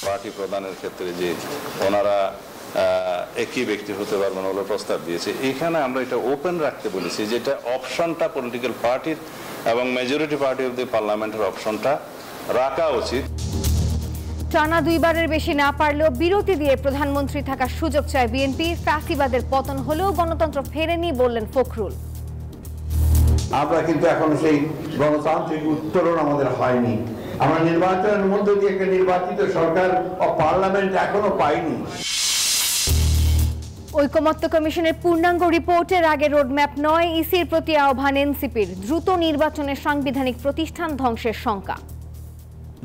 Party প্রধানের ক্ষেত্রে যে ওনারা একই ব্যক্তি হতে পারবেন বলে প্রস্তাব দিয়েছে, এখানে আমরা এটা ওপেন রাখতে বলেছি, যেটা অপশনটা পলিটিক্যাল পার্টির এবং মেজরিটি পার্টি অফ দি পার্লামেন্টের অপশনটা রাখা উচিত। টানা দুইবারের বেশি না পারলেও বিরতি দিয়ে প্রধানমন্ত্রী থাকার সুযোগ চায় বিএনপি। ফ্যাসিবাদের পতন হলেও গণতন্ত্র ফেরেনি বললেন ফখরুল। আমরা কিন্তু এখন সেই গণতান্ত্রিক উত্তরণ আমাদের হয়নি। আমরা নির্বাচনের মধ্য দিয়ে একটা নির্বাচিত সরকার ও পার্লামেন্ট এখনো পাইনি। ঐকমত্য কমিশনের পূর্ণাঙ্গ রিপোর্টের আগে রোডম্যাপ নয়, ইসির প্রতি আহ্বান এনসিপির। দ্রুত নির্বাচনের সাংবিধানিক প্রতিষ্ঠান ধ্বংসের শঙ্কা।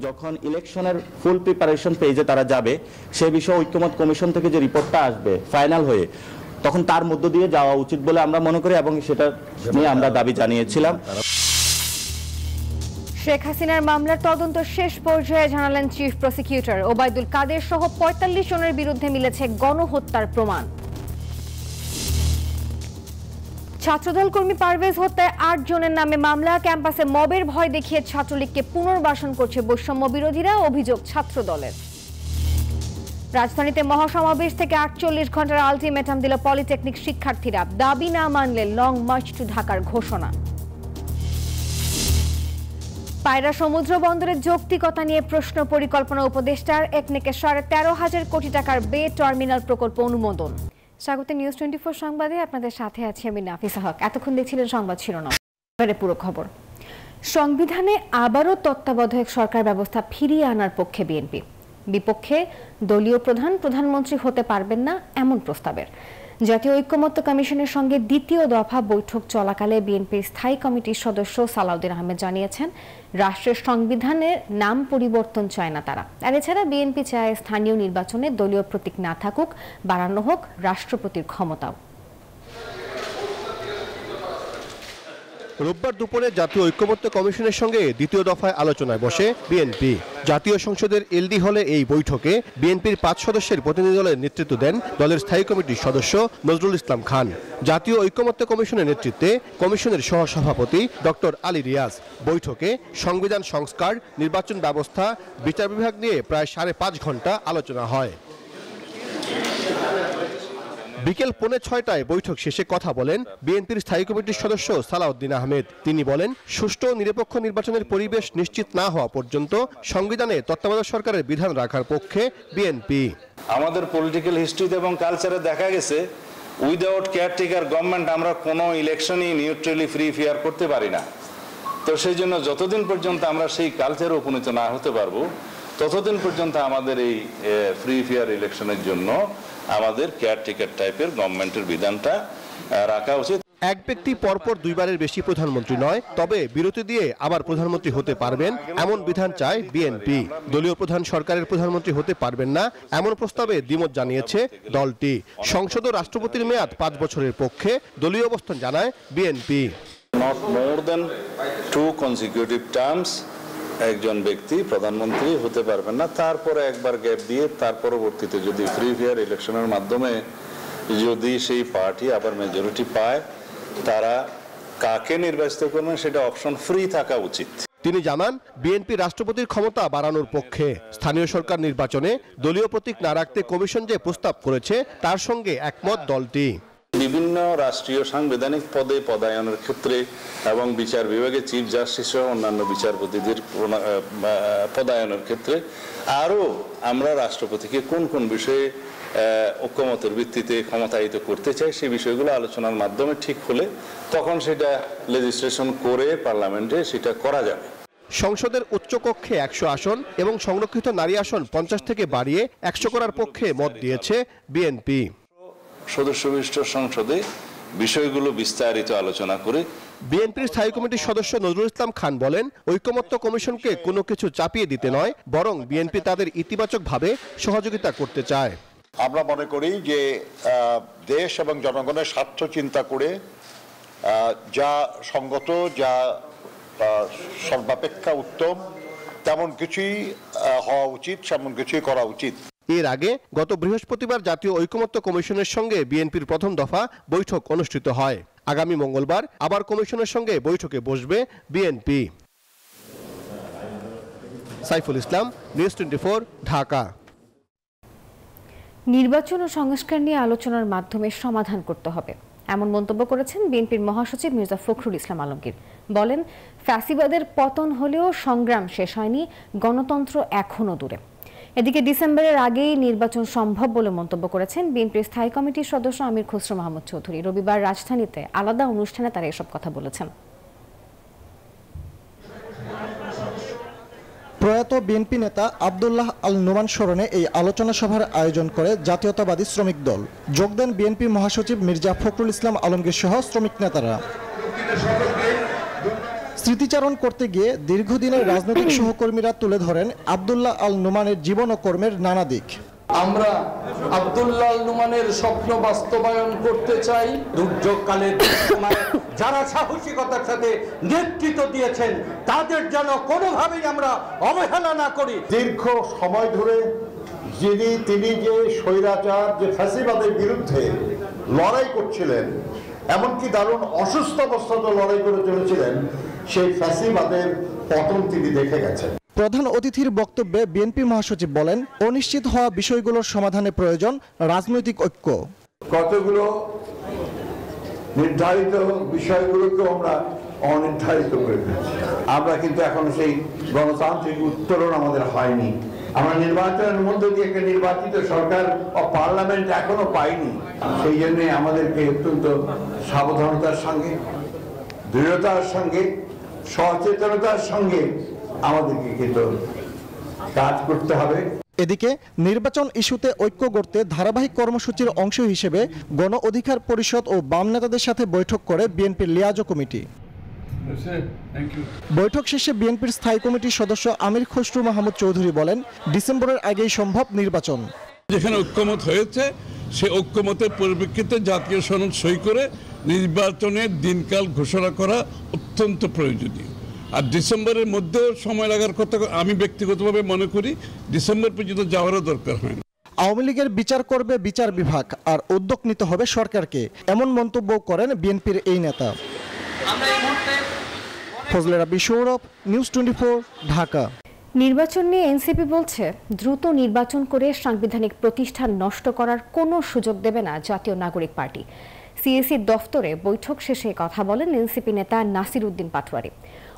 যখন ইলেকশনের ফুল প্রিপারেশন পেজে তারা যাবে, সে বিষয়ে ঐকমত্য কমিশন থেকে যে রিপোর্টটা আসবে ফাইনাল হয়ে, তখন তার মধ্য দিয়ে যাওয়া উচিত বলে আমরা মনে করি এবং সেটা নিয়ে আমরা দাবি জানিয়েছিলাম। শেখ হাসিনার মামলার তদন্ত শেষ পর্যায়ে জানালেন চিফ প্রসিকিউটর। ওবায়দুল কাদের সহ ৪৫ জনের বিরুদ্ধে মিলেছে গণহত্যার প্রমাণ। ছাত্রদল কর্মী পারভেজ হত্যায় ৮ জনের নামে মামলা। ক্যাম্পাসে মবের ভয় দেখিয়ে ছাত্রলীগকে পুনর্বাসন করছে বৈষম্য বিরোধীরা, অভিযোগ ছাত্রদলের। রাজধানীতে মহাসমাবেশ থেকে ৪৮ ঘন্টার আলটিমেটাম দিল পলিটেকনিক শিক্ষার্থীরা। দাবি না মানলে লং মার্চ টু ঢাকার ঘোষণা। পায়রা সমুদ্র বন্দরের যৌক্তিকতা নিয়ে প্রশ্ন। পরিকল্পনা উপদেষ্টার একনেকে ১৩,৫০০ কোটি টাকার বে টার্মিনাল প্রকল্প অনুমোদন। স্বাগত নিউজ 24 সংবাদে, আপনাদের সাথে আছি আমি নাফিসা হক। এতক্ষণ দেখছিলেন সংবাদ শিরোনাম, এবারে পুরো খবর। সংবিধানে আবারও তত্ত্বাবধায়ক সরকার ব্যবস্থা ফিরিয়ে আনার পক্ষে বিএনপি, বিপক্ষে দলীয় প্রধান প্রধানমন্ত্রী হতে পারবেন না এমন প্রস্তাবের। জাতীয় ঐকমত্য কমিশনের সঙ্গে দ্বিতীয় দফা বৈঠক চলাকালে বিএনপির স্থায়ী কমিটির সদস্য সালাউদ্দিন আহমেদ জানিয়েছেন, রাষ্ট্রের সংবিধানের নাম পরিবর্তন চায় না তারা। আর এছাড়া বিএনপি চায় স্থানীয় নির্বাচনে দলীয় প্রতীক না থাকুক, বাড়ানো হোক রাষ্ট্রপতির ক্ষমতাও। রোববার দুপুরে জাতীয় ঐকমত্য কমিশনের সঙ্গে দ্বিতীয় দফায় আলোচনায় বসে বিএনপি। জাতীয় সংসদের এলডি হলে এই বৈঠকে বিএনপির ৫ সদস্যের প্রতিনিধি দলের নেতৃত্ব দেন দলের স্থায়ী কমিটির সদস্য নজরুল ইসলাম খান। জাতীয় ঐকমত্য কমিশনের নেতৃত্বে কমিশনের সহসভাপতি ডক্টর আলী রিয়াজ। বৈঠকে সংবিধান সংস্কার, নির্বাচন ব্যবস্থা, বিচার বিভাগ নিয়ে প্রায় ৫.৫ ঘন্টা আলোচনা হয়। বিকেল ৫:৩০টায় বৈঠক শেষে কথা বলেন বিএনপির স্থায়ী কমিটির সদস্য সালাউদ্দিন আহমেদ। তিনি বলেন, সুষ্ঠু ও নিরপেক্ষ নির্বাচনের পরিবেশ নিশ্চিত না হওয়া পর্যন্ত সংবিধানে তত্ত্বাবধায়ক সরকারের বিধান রাখার পক্ষে বিএনপি। আমাদের পলিটিক্যাল হিস্ট্রিতে এবং কালচারে দেখা গেছে, উইদাউট কেয়ারটেকার গভর্নমেন্ট আমরা কোনো ইলেকশনই নিউট্রালি ফ্রি ফেয়ার করতে পারি না। তো সেই জন্য যতদিন পর্যন্ত আমরা সেই কালচারে উপনীত না হতে পারবো, ততদিন পর্যন্ত আমাদের এই ফ্রি ফেয়ার ইলেকশনের জন্য আমাদের কেয়ারটেকার টাইপের গভর্নমেন্টের বিধানটা রাখা উচিত। এক ব্যক্তি পরপর দুইবারের বেশি প্রধানমন্ত্রী নয়, তবে বিরতি দিয়ে আবার প্রধানমন্ত্রী হতে পারবেন এমন বিধান চায় বিএনপি। দলীয় প্রধান সরকারের প্রধানমন্ত্রী হতে পারবেন না এমন প্রস্তাবে দ্বিমত জানিয়েছে দলটি। সংসদ ও রাষ্ট্রপতির মেয়াদ 5 বছরের পক্ষে দলীয় অবস্থান জানায় BNP. Not more than 2 consecutive terms একজন ব্যক্তি প্রধানমন্ত্রী হতে পারবেন না। তারপরে একবার গ্যাপ দিয়ে তার পরবর্তীতে যদি ফ্রি ফেয়ার ইলেকশনের মাধ্যমে যদি সেই পার্টি আবার মেজরিটি পায়, তারা কাকে নির্বাচিত করবেন সেটা অপশন ফ্রি থাকা উচিত। তিনি জানান, বিএনপি রাষ্ট্রপতির ক্ষমতা বাড়ানোর পক্ষে। স্থানীয় সরকার নির্বাচনে দলীয় প্রতীক না রাখতে কমিশন যে প্রস্তাব করেছে তার সঙ্গে একমত দলটি। বিভিন্ন রাষ্ট্রীয় সাংবিধানিক পদে পদায়নের ক্ষেত্রে এবং বিচার বিভাগে চিফ জাস্টিস সহ অন্যান্য বিচারপতিদের পদায়নের ক্ষেত্রে আরও আমরা রাষ্ট্রপতিকে কোন কোন বিষয়ে ঐকমত্যের ভিত্তিতে ক্ষমতায়িত করতে চাই, সেই বিষয়গুলো আলোচনার মাধ্যমে ঠিক হলে তখন সেটা লেজিসলেশন করে পার্লামেন্টে সেটা করা যাবে। সংসদের উচ্চকক্ষে 100 আসন এবং সংরক্ষিত নারী আসন 50 থেকে বাড়িয়ে 100 করার পক্ষে মত দিয়েছে বিএনপি। সদস্য বিশিষ্ট সংসদে বিষয়গুলো বিস্তারিত আলোচনা করে বিএনপির স্থায়ী কমিটির সদস্য নজরুল ইসলাম খান বলেন, ঐকমত্য কমিশনকে কোনো কিছু চাপিয়ে দিতে নয়, বরং বিএনপি তাদের ইতিবাচকভাবে সহযোগিতা করতে চায়। আমরা মনে করি যে দেশ এবং জনগণের স্বার্থ চিন্তা করে যা সঙ্গত, যা সর্বাপেক্ষা উত্তম, তেমন কিছুই হওয়া উচিত, তেমন কিছুই করা উচিত। এর আগে গত বৃহস্পতিবার জাতীয় ঐকমত্য কমিশনের সঙ্গে বিএনপির প্রথম দফা বৈঠক অনুষ্ঠিত হয়। আগামী মঙ্গলবার আবার কমিশনের সঙ্গে বৈঠকে বসবে বিএনপি। সাইফুল ইসলাম, নিউজ 24, ঢাকা। নির্বাচন ও সংস্কার নিয়ে আলোচনার মাধ্যমে সমাধান করতে হবে, এমন মন্তব্য করেছেন বিএনপির মহাসচিব মির্জা ফখরুল ইসলাম আলমগীর। বলেন, ফ্যাসিবাদের পতন হলেও সংগ্রাম শেষ হয়নি, গণতন্ত্র এখনো দূরে। এদিকে ডিসেম্বরের আগেই নির্বাচন সম্ভব বলে মন্তব্য করেছেন বিএনপির স্থায়ী কমিটির সদস্য আমির খসরু মাহমুদ চৌধুরী। রবিবার রাজধানীতে আলাদা অনুষ্ঠানে তারা এসব কথা বলেছেন। প্রয়াত বিএনপি নেতা আব্দুল্লাহ আল নোমান স্মরণে এই আলোচনা সভার আয়োজন করে জাতীয়তাবাদী শ্রমিক দল। যোগ দেন বিএনপি মহাসচিব মির্জা ফখরুল ইসলাম আলমগীর সহ শ্রমিক নেতারা। স্মৃতিচারণ করতে গিয়ে দীর্ঘদিনের রাজনৈতিক সহকর্মীরা তুলে ধরেন আব্দুল্লাহ আল নোমানের জীবন ও কর্মের নানা দিক। আমরা আব্দুল্লাহ আল নোমানের স্বপ্ন বাস্তবায়ন করতে চাই। দুর্যোগকালের সময় যারা সাহসিকতার সাথে নেতৃত্ব দিয়েছেন তাদের যেন কোনোভাবেই আমরা অবহেলা না করি। দীর্ঘ সময় ধরে তিনি যে স্বৈরাচার, যে ফ্যাসিবাদের বিরুদ্ধে লড়াই করছিলেন, এমনকি দারুণ অসুস্থ অবস্থাতে লড়াই করে চলেছিলেন, সেই ফ্যাসিবাদের পতন তিনি দেখে গেছেন। প্রধান অতিথির বক্তব্যে বিএনপি মহাসচিব বলেন, অনিশ্চিত হওয়া বিষয়গুলোর সমাধানে প্রয়োজন রাজনৈতিক ঐক্য। কতগুলো নির্ধারিত বিষয়গুলোকে আমরা অনির্ধারিত করে ফেলছি। আমরা কিন্তু এখন সেই গণতান্ত্রিক উত্তরণ আমাদের হয়নি। আমরা নির্বাচনের মধ্য দিয়ে একটা নির্বাচিত সরকার ও পার্লামেন্ট এখনো পাইনি। সেই জন্য আমাদেরকে অত্যন্ত সাবধানতার সঙ্গে, দৃঢ়তার সঙ্গে, সচেতনতার সঙ্গে আমাদেরকে কিন্তু কাজ করতে হবে। এদিকে নির্বাচন ইস্যুতে ঐক্য গড়তে ধারাবাহিক কর্মসূচির অংশ হিসেবে গণ অধিকার পরিষদ ও বাম নেতাদের সাথে বৈঠক করে বিএনপির লিয়াজো কমিটি। বৈঠক শেষে বিএনপির স্থায়ী কমিটির সদস্য আমির খসরু মাহমুদ চৌধুরী বলেন, ডিসেম্বরের আগেই সম্ভব নির্বাচন। যেখানে ঐক্যমত হয়েছে সে ঐক্যমতের পরিপ্রেক্ষিতে জাতীয় সনদ সই করে নির্বাচনের দিনকাল ঘোষণা করা অত্যন্ত প্রয়োজনীয়। আর ডিসেম্বরের মধ্যেও সময় লাগার কথা আমি ব্যক্তিগতভাবে মনে করি ডিসেম্বর পর্যন্ত যাওয়ারও দরকার হয় না। আওয়ামী লীগের বিচার করবে বিচার বিভাগ, আর উদ্যোগ নিতে হবে সরকারকে, এমন মন্তব্য করেন বিএনপির এই নেতা। ফজলে রাব্বি সৌরভ, নিউজ 24, ঢাকা। নির্বাচন নিয়ে এনসিপি বলছে, দ্রুত নির্বাচন করে সাংবিধানিক প্রতিষ্ঠান নষ্ট করার কোনো সুযোগ দেবে না জাতীয় নাগরিক পার্টি। সিএসি দফতরে বৈঠক শেষে কথা বলেন এনসিপি নেতা নাসির উদ্দিন পাটোয়ারি।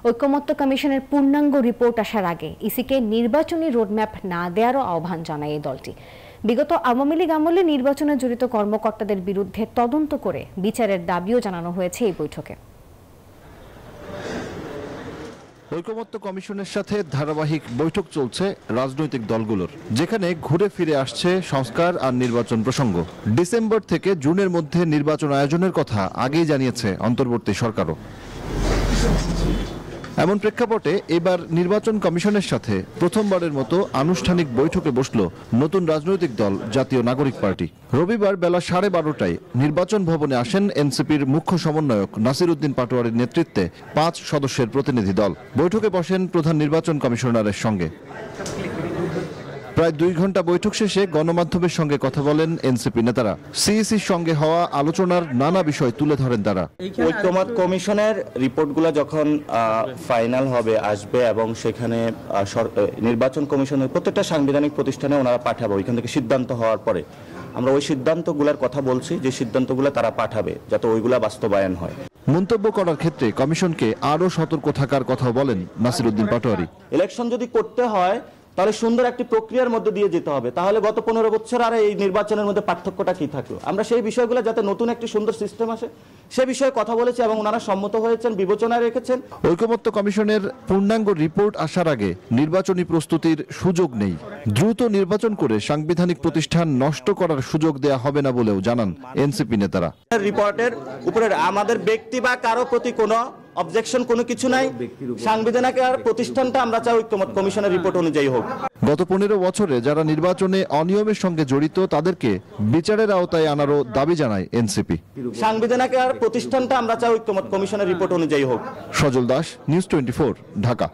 ঐকমত্য কমিশনের পূর্ণাঙ্গ রিপোর্ট আসার আগে ইসিকে নির্বাচনী রোডম্যাপ না দেওয়ারও আহ্বান জানায় এই দলটি। বিগত আওয়ামী লীগ আমলে নির্বাচনে জড়িত কর্মকর্তাদের বিরুদ্ধে তদন্ত করে বিচারের দাবিও জানানো হয়েছে এই বৈঠকে। ঐকমত্য কমিশনের সাথে ধারাবাহিক বৈঠক চলছে রাজনৈতিক দলগুলোর, যেখানে ঘুরে ফিরে আসছে সংস্কার আর নির্বাচন প্রসঙ্গ। ডিসেম্বর থেকে জুনের মধ্যে নির্বাচন আয়োজনের কথা আগেই জানিয়েছে অন্তর্বর্তী সরকারও। এমন প্রেক্ষাপটে এবার নির্বাচন কমিশনের সাথে প্রথমবারের মতো আনুষ্ঠানিক বৈঠকে বসল নতুন রাজনৈতিক দল জাতীয় নাগরিক পার্টি। রবিবার বেলা 12:30টায় নির্বাচন ভবনে আসেন এনসিপির মুখ্য সমন্বয়ক নাসির উদ্দিন পাটোয়ারির নেতৃত্বে 5 সদস্যের প্রতিনিধি দল। বৈঠকে বসেন প্রধান নির্বাচন কমিশনারের সঙ্গে। প্রায় 2 ঘন্টা বৈঠক শেষে গণমাধ্যমের সঙ্গে কথা বলেন এনসিপি নেতারা। সিইসির সঙ্গে হওয়া আলোচনার নানা বিষয় তুলে ধরেন তারা। ঐকমত্য কমিশনের রিপোর্টগুলো যখন ফাইনাল হবে, আসবে, এবং সেখানে নির্বাচন কমিশনের প্রত্যেকটা সাংবিধানিক প্রতিষ্ঠানে ওনারা পাঠাবে। ওইখান থেকে সিদ্ধান্ত হওয়ার পরে আমরা ওই সিদ্ধান্তগুলোর কথা বলছি, যে সিদ্ধান্তগুলো তারা পাঠাবে যাতে ওইগুলা বাস্তবায়ন হয়। মন্তব্য করার ক্ষেত্রে কমিশনকে আরও সতর্ক থাকার কথা বলেন নাসির উদ্দিন পাটোয়ারি। ইলেকশন যদি করতে হয় তাহলে সুন্দর একটি প্রক্রিয়ার মধ্যে দিয়ে যেতে হবে। তাহলে গত 15 বছর আর এই নির্বাচনের মধ্যে পার্থক্যটা কি থাকলো? আমরা সেই বিষয়গুলো যাতে নতুন একটি সুন্দর সিস্টেম আসে সে বিষয়ে কথা বলেছি এবং ওনারা সম্মত হয়েছেন, বিবেচনায় রেখেছেন। ঐকমত্য কমিশনের পূর্ণাঙ্গ রিপোর্ট আসার আগে নির্বাচনী প্রস্তুতির সুযোগ নেই। দ্রুত নির্বাচন করে সাংবিধানিক প্রতিষ্ঠান নষ্ট করার সুযোগ দেয়া হবে না বলেও জানান এনসিপি নেতারা। রিপোর্টের উপরে আমাদের ব্যক্তি বা কারো প্রতি কোনো অবজেকশন কোনো কিছু নাই। সাংবিধানিক প্রতিষ্ঠানটা আমরা চাই ঐকমত্য কমিশনের রিপোর্ট অনুযায়ী হোক। গত 15 বছরে যারা নির্বাচনে অনিয়মের সঙ্গে জড়িত তাদেরকে বিচারের আওতায় আনারও দাবি জানায় এনসিপি। সাংবিধানিক প্রতিষ্ঠানটা আমরা চাই ঐকমত্য কমিশনের রিপোর্ট অনুযায়ী হোক। সজল দাস, নিউজ 24, ঢাকা।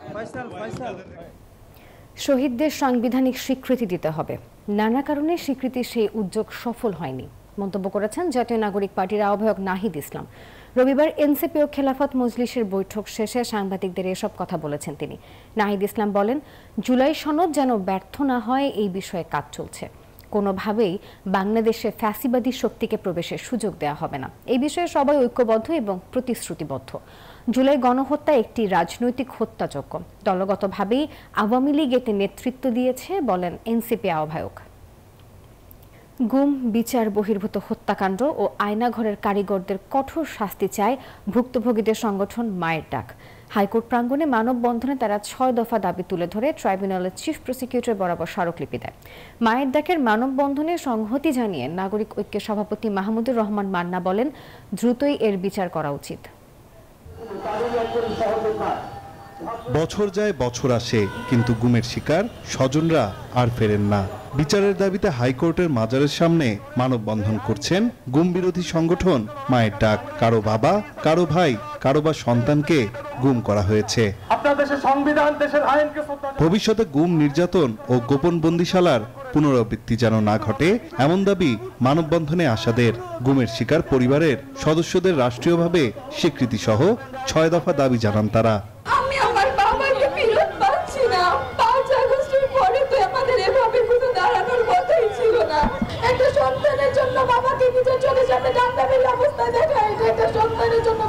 শহীদদের সাংবিধানিক স্বীকৃতি দিতে হবে, নানা কারণে স্বীকৃতির সেই উদ্যোগ সফল হয়নি, মন্তব্য করেছেন জাতীয় নাগরিক পার্টির আহ্বায়ক নাহিদ ইসলাম। রবিবার এনসিপি ও খেলাফত মজলিসের বৈঠক শেষে সাংবাদিকদের এসব কথা বলেছেন তিনি। নাহিদ ইসলাম বলেন, জুলাই সনদ যেন ব্যর্থ না হয় এই বিষয়ে কাজ চলছে। কোনোভাবেই বাংলাদেশে ফ্যাসিবাদী শক্তিকে প্রবেশের সুযোগ দেওয়া হবে না। এই বিষয়ে সবাই ঐক্যবদ্ধ এবং প্রতিশ্রুতিবদ্ধ। জুলাই গণহত্যা একটি রাজনৈতিক হত্যাযজ্ঞ। দলগতভাবেই আওয়ামী লীগ এতে নেতৃত্ব দিয়েছে বলেন এনসিপি আহ্বায়ক। গুম, বিচার বহির্ভূত হত্যাকাণ্ড ও আয়নাঘরের কারিগরদের কঠোর শাস্তি চায় ভুক্তভোগীদের সংগঠন মায়ের ডাক। হাইকোর্ট প্রাঙ্গণে মানববন্ধনে তারা 6 দফা দাবি তুলে ধরে ট্রাইব্যুনালের চিফ প্রসিকিউটর বরাবর স্মারকলিপি দেয়। মায়ের ডাকের মানববন্ধনে সংহতি জানিয়ে নাগরিক ঐক্যের সভাপতি মাহমুদুর রহমান মান্না বলেন, দ্রুতই এর বিচার করা উচিত। বছর যায় বছর আসে, কিন্তু গুমের শিকার স্বজনরা আর ফেরেন না। বিচারের দাবিতে হাইকোর্টের মাজারের সামনে মানববন্ধন করছেন গুম বিরোধী সংগঠন মায়ের ডাক। কারো বাবা, কারো ভাই, কারো বা সন্তানকে গুম করা হয়েছে। ভবিষ্যতে গুম, নির্যাতন ও গোপন বন্দিশালার পুনরাবৃত্তি যেন না ঘটে, এমন দাবি মানববন্ধনে আসাদের। গুমের শিকার পরিবারের সদস্যদের রাষ্ট্রীয়ভাবে স্বীকৃতি সহ 6 দফা দাবি জানান তারা। আমি আমার বাবাকে ফেরত পাচ্ছি না। 5 আগস্টের পরে তো আমাদের এভাবে কোনো দাঁড়ানোর কথাই ছিল না। একটা সন্তানের জন্য বাবাকে নিজে চলে যাবে জান্নাতের অবস্থা দেখা, এটা একটা সন্তানের জন্য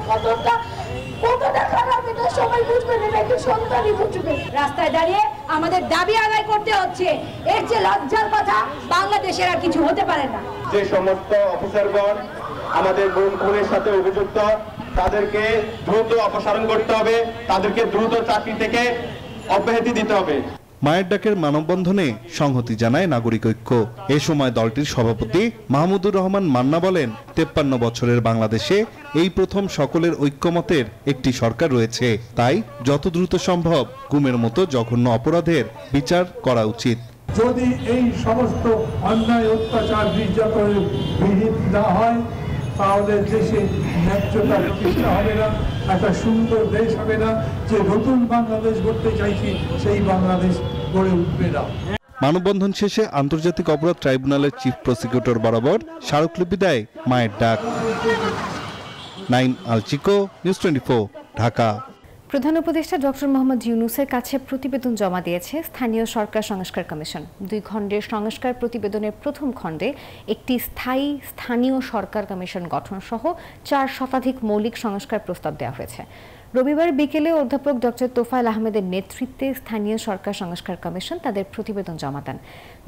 কতটা খারাপ, এটা সবাই বুঝবে না, নাকি সন্তানই বুঝবে। রাস্তায় দাঁড়িয়ে আমাদের দাবি আদায় করতে হচ্ছে, এর যে লজ্জার কথা বাংলাদেশের আর কিছু হতে পারে না। যে সমস্ত অফিসারগণ আমাদের গুম খুনের সাথে অভিযুক্ত, তাদেরকে দ্রুত অপসারণ করতে হবে, তাদেরকে দ্রুত চাকরি থেকে অব্যাহতি দিতে হবে। মায়ের ডাকের মানববন্ধনে সংহতি জানায় নাগরিক ঐক্য। এ সময় দলটির সভাপতি মাহমুদুর রহমান মান্না বলেন, 53 বছরের বাংলাদেশে এই প্রথম সকলের ঐক্যমতের একটি সরকার রয়েছে। তাই যত দ্রুত সম্ভব গুমের মতো জঘন্য অপরাধের বিচার করা উচিত। যদি এই সমস্ত অন্যায়, অত্যাচার, নির্যাতনের বিহিত না হয়, তাহলে দেশে ন্যায্যতা প্রতিষ্ঠা হবে না, একটা সুন্দর দেশ হবে না। যে নতুন বাংলাদেশ গড়তে চাইছি, সেই বাংলাদেশ গড়ে উঠবে না। মানববন্ধন শেষে আন্তর্জাতিক অপরাধ ট্রাইব্যুনালের চিফ প্রসিকিউটর বরাবর স্মারকলিপি দেয় মায়ের ডাক। নাইম আল চিকো, নিউজ 24, ঢাকা। প্রধান উপদেষ্টা ডক্টর মোহাম্মদ ইউনূসের কাছে প্রতিবেদন জমা দিয়েছে স্থানীয় সরকার সংস্কার কমিশন। 2 খণ্ডের সংস্কার প্রতিবেদনের প্রথম খণ্ডে একটি স্থায়ী স্থানীয় সরকার কমিশন গঠন সহ 4 শতাধিক মৌলিক সংস্কার প্রস্তাব দেওয়া হয়েছে। রবিবার বিকেলে অধ্যাপক ডক্টর তোফায়েল আহমেদের নেতৃত্বে স্থানীয় সরকার সংস্কার কমিশন তাদের প্রতিবেদন জমা দেন।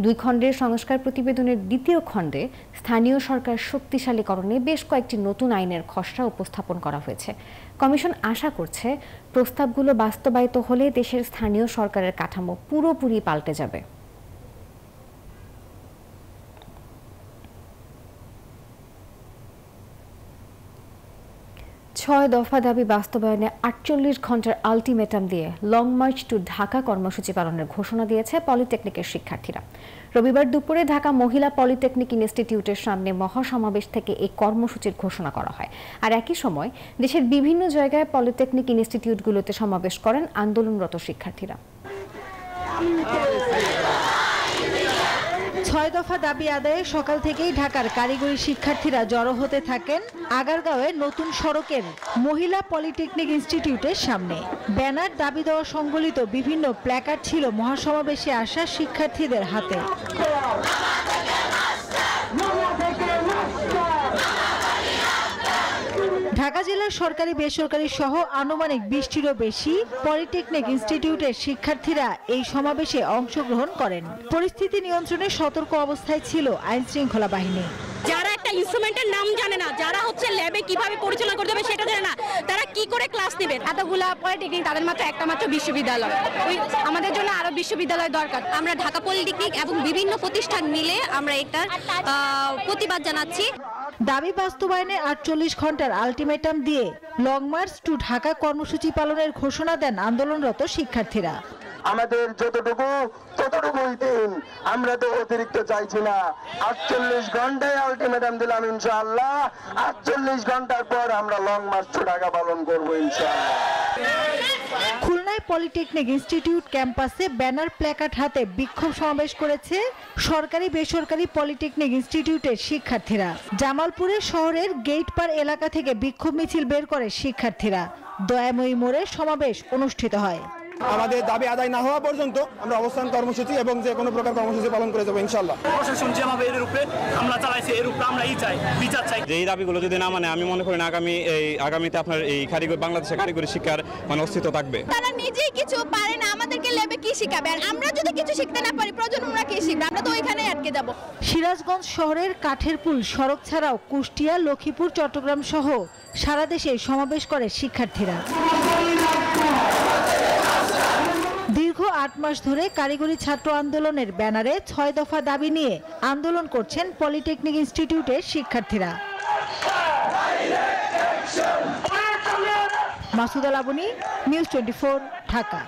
2 খণ্ডের সংস্কার প্রতিবেদনের দ্বিতীয় খণ্ডে স্থানীয় সরকার শক্তিশালীকরণে বেশ কয়েকটি নতুন আইনের খসড়া উপস্থাপন করা হয়েছে। কমিশন আশা করছে প্রস্তাবগুলো বাস্তবায়িত হলে দেশের স্থানীয় সরকারের কাঠামো পুরোপুরি পাল্টে যাবে। 6 দফা দাবি বাস্তবায়নে 48 ঘন্টার আলটিমেটাম দিয়ে লং মার্চ টু ঢাকা কর্মসূচি পালনের ঘোষণা দিয়েছে পলিটেকনিকের শিক্ষার্থীরা। রবিবার দুপুরে ঢাকা মহিলা পলিটেকনিক ইনস্টিটিউটের সামনে মহাসমাবেশ থেকে এই কর্মসূচির ঘোষণা করা হয়। আর একই সময় দেশের বিভিন্ন জায়গায় পলিটেকনিক ইনস্টিটিউটগুলোতে সমাবেশ করেন আন্দোলনরত শিক্ষার্থীরা। 6 দফা দাবি আদায়ে সকাল থেকেই ঢাকার কারিগরি শিক্ষার্থীরা জড়ো হতে থাকেন আগারগাঁওয়ের নতুন সড়কের মহিলা পলিটেকনিক ইনস্টিটিউটের সামনে। ব্যানার, দাবি দেওয়া সংবলিত বিভিন্ন প্ল্যাকার্ড ছিল মহাসমাবেশে আসা শিক্ষার্থীদের হাতে। ঢাকা জেলার সরকারি বেসরকারি সহ আনুমানিক 20টিরও বেশি পলিটেকনিক ইনস্টিটিউটের শিক্ষার্থীরা এই সমাবেশে অংশগ্রহণ করেন। পরিস্থিতি নিয়ন্ত্রণে সতর্ক অবস্থায় ছিল আইন শৃঙ্খলা বাহিনী। যারা একটা ইনস্ট্রুমেন্টের নাম জানে না, যারা হচ্ছে ল্যাবে কিভাবে পরিচালনা করতে হবে সেটা জানে না, তারা কি করে ক্লাস নেবে? এতগুলা পলিটেকনিক, তাদের মাত্র একটা মাত্র বিশ্ববিদ্যালয়। আমাদের জন্য আরো বিশ্ববিদ্যালয় দরকার। আমরা ঢাকা পলিটেকনিক এবং বিভিন্ন প্রতিষ্ঠান মিলে আমরা এটার প্রতিবাদ জানাচ্ছি। দাবি বাস্তবায়নে 48 ঘন্টার আলটিমেটাম দিয়ে লং মার্চ টু ঢাকা কর্মসূচি পালনের ঘোষণা দেন আন্দোলনরত শিক্ষার্থীরা। আমাদের ততটুকুই দিন, আমরা তো অতিরিক্ত চাইছি না। 48 ঘন্টায় আলটিমেটাম দিলাম, ইনশাআল্লাহ 48 ঘন্টার পর আমরা লং মার্চ টু ঢাকা পালন করব ইনশাআল্লাহ। খুলনায় পলিটেকনিক ইনস্টিটিউট ক্যাম্পাসে ব্যানার, প্ল্যাকার্ড হাতে বিক্ষোভ সমাবেশ করেছে সরকারি বেসরকারি পলিটেকনিক ইনস্টিটিউটের শিক্ষার্থীরা। জামালপুরে শহরের গেট পার এলাকা থেকে বিক্ষোভ মিছিল বের করে শিক্ষার্থীরা। দয়াময়ী মোড়ে সমাবেশ অনুষ্ঠিত হয়। আমাদের দাবি আদায় না হওয়া পর্যন্ত আমরা অবস্থান কর্মসূচি এবং যে কোনো প্রকার কর্মসূচি পালন করে যাবো ইনশাআল্লাহ। প্রশাসন যেভাবে এর উপরে হামলা চালাইছে এর উপরে আমরা বিচার চাই। এই দাবিগুলো যদি না মানে আমি মনে করি না আগামীতে আপনার এই বাংলাদেশের কারিগরি শিক্ষার অস্তিত্ব থাকবে। তারা নিজেই কিছু পারে না, আমাদেরকে লেবে কি শিখাবে? আর আমরা যদি কিছু শিখতে না পারি প্রজন্মরা কি শিখবে? আমরা তো ওইখানেই আটকে যাব। সিরাজগঞ্জ শহরের কাঠের পুল সড়ক ছাড়াও কুষ্টিয়া, লক্ষ্মীপুর, চট্টগ্রাম সহ সারা দেশে সমাবেশ করে শিক্ষার্থীরা। দীর্ঘ 8 মাস ধরে কারিগরি ছাত্র আন্দোলনের ব্যানারে 6 দফা দাবি নিয়ে আন্দোলন করছেন পলিটেকনিক ইনস্টিটিউটের শিক্ষার্থীরা। মাসুদা লাবনী, নিউজ 24, ঢাকা।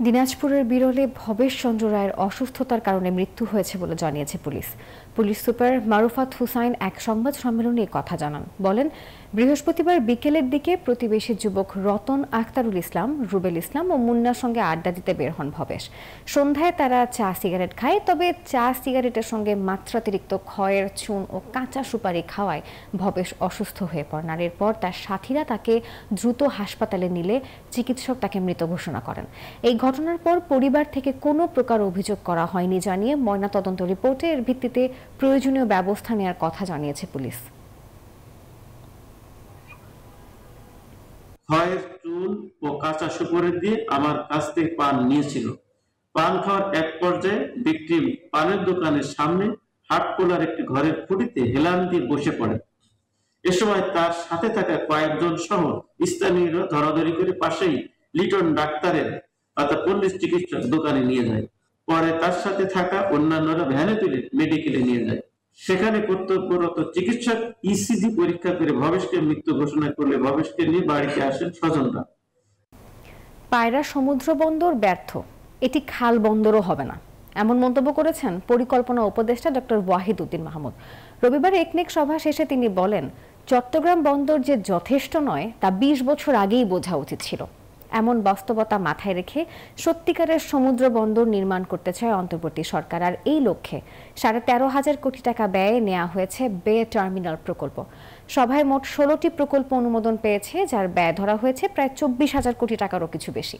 দিনাজপুরের বিরলে ভবেশ চন্দ্র রায়ের অসুস্থতার কারণে মৃত্যু হয়েছে বলে জানিয়েছে police. Police super Marufat Hussain এক সংবাদ সম্মেলনে কথা জানান। বলেন, বৃহস্পতিবার বিকেলের দিকে প্রতিবেশী যুবক রতন আখতারুল ইসলাম, রুবেল ইসলাম ও মুন্নার সঙ্গে আড্ডা দিতে বের হন ভবেশ। সন্ধ্যায় তারা চা সিগারেট খায়, তবে চা সিগারেটের সঙ্গে মাত্রাতিরিক্ত খয়ের চুন ও কাঁচা সুপারি খাওয়ায় ভবেশ অসুস্থ হয়ে পড়েন। আর এরপর তার সাথীরা তাকে দ্রুত হাসপাতালে নিলে চিকিৎসক তাকে মৃত ঘোষণা করেন। এই ঘটনার পর পরিবার থেকে কোনো প্রকার অভিযোগ করা হয়নি জানিয়ে ময়নাতদন্ত রিপোর্টে এর ভিত্তিতে প্রয়োজনীয় ব্যবস্থা নেওয়ার কথা জানিয়েছে পুলিশ। খয়ের চুন ও কাঁচা সুপারি দিয়ে আমার কাছ থেকে পান নিয়েছিল। পান খাওয়ার এক পর্যায়ে ভিকটিম পানের দোকানের সামনে হাটকোলার একটি ঘরের খুঁটিতে হেলান দিয়ে বসে পড়ে। এ সময় তার সাথে থাকা কয়েকজন সহ স্থানীয়রা ধরাধরি করে পাশেই লিটন ডাক্তারের অর্থাৎ পল্লী চিকিৎসক দোকানে নিয়ে যায়। পরে তার সাথে থাকা অন্যান্যরা ভ্যানে তুলে মেডিকেলে নিয়ে যায়। সেখানে কর্তব্যরত চিকিৎসক ইসিজি পরীক্ষা করে ভবেশকে মৃত্যু ঘোষণা করলে ভবেশকে নিয়ে বাড়িতে আসেন স্বজনরা। পায়রা সমুদ্র বন্দর ব্যর্থ, এটি খাল বন্দরও হবে না, এমন মন্তব্য করেছেন পরিকল্পনা উপদেষ্টা ডক্টর ওয়াহিদ উদ্দিন মাহমুদ। রবিবার একনেক সভা শেষে তিনি বলেন, চট্টগ্রাম বন্দর যে যথেষ্ট নয় তা 20 বছর আগেই বোঝা উচিত ছিল। এমন বাস্তবতা মাথায় রেখে সত্যিকারের সমুদ্র বন্দর নির্মাণ করতে চায় অন্তর্বর্তী সরকার। আর এই লক্ষ্যে 13,500 কোটি টাকা ব্যয়ে নেওয়া হয়েছে বে টার্মিনাল প্রকল্প। সভায় মোট 16টি প্রকল্প অনুমোদন পেয়েছে, যার ব্যয় ধরা হয়েছে প্রায় 24,000 কোটি টাকারও কিছু বেশি।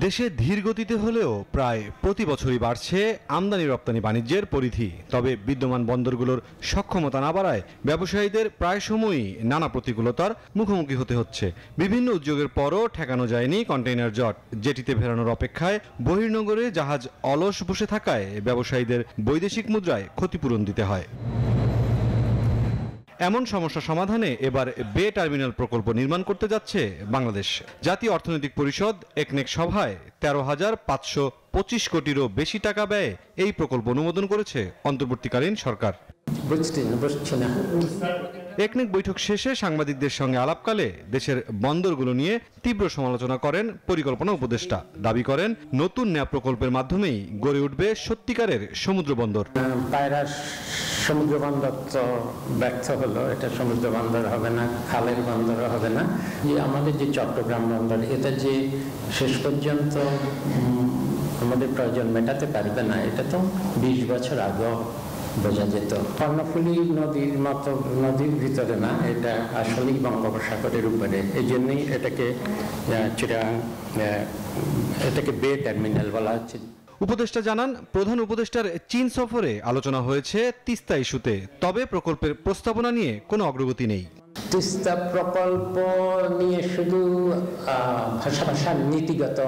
দেশে ধীর গতিতে হলেও প্রায় প্রতি বছরই বাড়ছে আমদানি রপ্তানি বাণিজ্যের পরিধি। তবে বিদ্যমান বন্দরগুলোর সক্ষমতা না বাড়ায় ব্যবসায়ীদের প্রায় সময়ই নানা প্রতিকূলতার মুখোমুখি হতে হচ্ছে। বিভিন্ন উদ্যোগের পরও ঠেকানো যায়নি কন্টেইনার জট। জেটিতে ফেরানোর অপেক্ষায় বহির্নগরে জাহাজ অলস বসে থাকায় ব্যবসায়ীদের বৈদেশিক মুদ্রায় ক্ষতিপূরণ দিতে হয়। এমন সমস্যা সমাধানে এবার বে টার্মিনাল প্রকল্প নির্মাণ করতে যাচ্ছে বাংলাদেশ। জাতীয় অর্থনৈতিক পরিষদ একনেক সভায় 13,525 কোটিরও বেশি টাকা ব্যয়ে এই প্রকল্প অনুমোদন করেছে অন্তর্বর্তীকালীন সরকার। একনেক বৈঠক শেষে সাংবাদিকদের সঙ্গে আলাপকালে দেশের বন্দরগুলো নিয়ে তীব্র সমালোচনা করেন পরিকল্পনা উপদেষ্টা। দাবি করেন, নতুন নেয়া প্রকল্পের মাধ্যমেই গড়ে উঠবে সত্যিকারের সমুদ্র বন্দর। সমুদ্র বন্দর তো ব্যর্থ হলো, এটা সমুদ্র বন্দর হবে না, খালের বন্দর হবে না। যে আমাদের যে চট্টগ্রাম বন্দর, এটা যে শেষ পর্যন্ত আমাদের প্রয়োজন মেটাতে পারবে না, এটা তো 20 বছর আগেও বোঝা যেত। কর্ণফুলী নদীর মতো নদীর ভিতরে না, এটা আসলেই বঙ্গোপসাগরের উপরে। এই জন্যই এটাকে বে টার্মিনাল বলা হচ্ছে। উপদেষ্টা জানান, প্রধান উপদেষ্টার চীন সফরে আলোচনা হয়েছে তিস্তা ইস্যুতে, তবে প্রকল্পের প্রস্তাবনা নিয়ে কোনো অগ্রগতি নেই। তিস্তা প্রকল্প নিয়ে শুধু ভাষা নীতিগত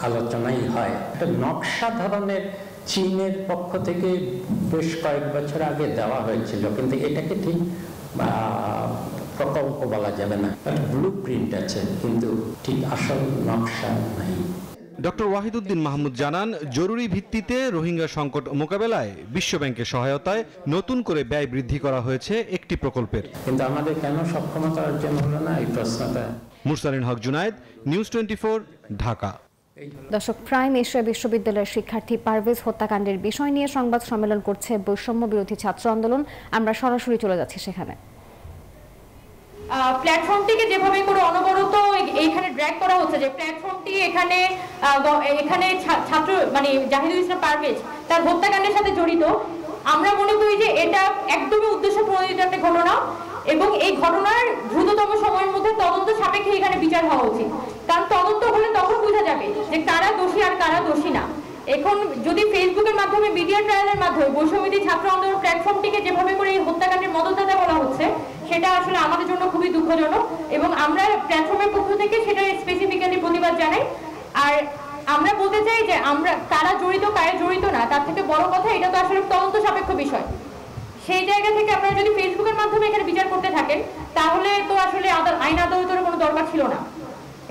আলোচনাই হয়। একটা নকশা ধরনের চীনের পক্ষ থেকে বেশ কয়েক বছর আগে দেওয়া হয়েছিল, কিন্তু এটাকে ঠিক প্রকল্প বলা যাবে না। ব্লু প্রিন্ট আছে, কিন্তু ঠিক আসল নকশা নাই। ডক্টর ওয়াহিদ উদ্দিন মাহমুদ জানান, জরুরি ভিত্তিতে রোহিঙ্গা সংকট মোকাবেলায় বিশ্বব্যাংকের সহায়তায় নতুন করে ব্যয় বৃদ্ধি করা হয়েছে একটি প্রকল্পের। কিন্তু আমাদের কেন সক্ষমতা অর্জন হলো না, এই প্রশ্নটা। মুরসালিন হক জুনায়েদ, নিউজ 24, ঢাকা। দর্শক, প্রাইম এশিয়া বিশ্ববিদ্যালয়ের শিক্ষার্থী পারভেজ হত্যাকাণ্ডের বিষয় নিয়ে সংবাদ সম্মেলন করছে বৈষম্য বিরোধী ছাত্র আন্দোলন। আমরা সরাসরি চলে যাচ্ছি সেখানে। প্ল্যাটফর্মটিকে যেভাবে করে অনবরত এইখানে ড্র্যাগ করা হচ্ছে, যে প্ল্যাটফর্মটি এখানে ছাত্র মানে জাহিদুল ইসলাম পারভেজ তার হত্যাকাণ্ডের সাথে জড়িত, আমরা মনে করি যে এটা একদমই উদ্দেশ্য প্রণোদিত একটা ঘটনা। এবং এই ঘটনার দ্রুততম সময়ের মধ্যে তদন্ত সাপেক্ষে এখানে বিচার হওয়া উচিত। কারণ তদন্ত হলে তখন বোঝা যাবে যে কারা দোষী আর কারা দোষী না। এখন যদি ফেসবুকের মাধ্যমে মিডিয়া ট্রায়ালের মাধ্যমে বৈষম্যবিরোধী ছাত্র আন্দোলন প্ল্যাটফর্মটিকে যেভাবে করে এই হত্যাকাণ্ডের মদতদাতা বলা হচ্ছে, সেটা আসলে আমাদের জন্য খুবই দুঃখজনক এবং আমরা প্ল্যাটফর্মের পক্ষ থেকে সেটা স্পেসিফিক্যালি প্রতিবাদ জানাই। আর আমরা বলতে চাই যে আমরা কারা জড়িত কারা জড়িত না, তার থেকে বড় কথা এটা তো আসলে তদন্ত সাপেক্ষ বিষয়। সেই জায়গা থেকে আপনারা যদি ফেসবুকের মাধ্যমে এখানে বিচার করতে থাকেন তাহলে তো আসলে আইন আদালতের কোনো দরকার ছিল না।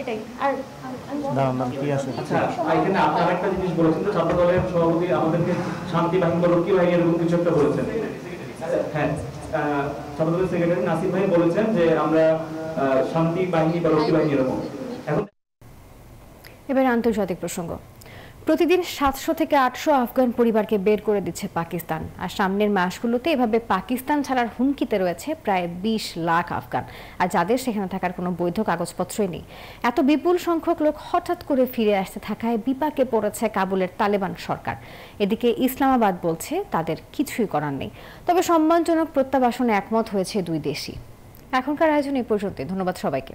এটাই। আর আচ্ছা, এখানে আপনি আরেকটা জিনিস বলেছেন যে ছাত্র দলের সভাপতি আমাদেরকে শান্তি বাহিনী বা রক্ষী বাহিনী এরকম কিছু একটা বলেছেন। হ্যাঁ, ছাত্র দলের সেক্রেটারি নাসির ভাই বলেছেন যে আমরা শান্তি বাহিনী বা রক্ষী বাহিনী এরকম। এখন এবার আন্তর্জাতিক প্রসঙ্গ। প্রতিদিন 700 থেকে 800 আফগান পরিবারকে বের করে দিচ্ছে পাকিস্তান। আর সামনের মাসগুলোতে এভাবে পাকিস্তান ছাড়ার হুমকিতে রয়েছে প্রায় 20 লাখ আফগান, আর যাদের সেখানে থাকার কোনো বৈধ কাগজপত্রই নেই। এত বিপুল সংখ্যক লোক হঠাৎ করে ফিরে আসতে থাকায় বিপাকে পড়েছে কাবুলের তালেবান সরকার। এদিকে ইসলামাবাদ বলছে তাদের কিছুই করার নেই। তবে সম্মানজনক প্রত্যাবাসনে একমত হয়েছে দুই দেশই। এখনকার আয়োজন এই পর্যন্ত। ধন্যবাদ সবাইকে।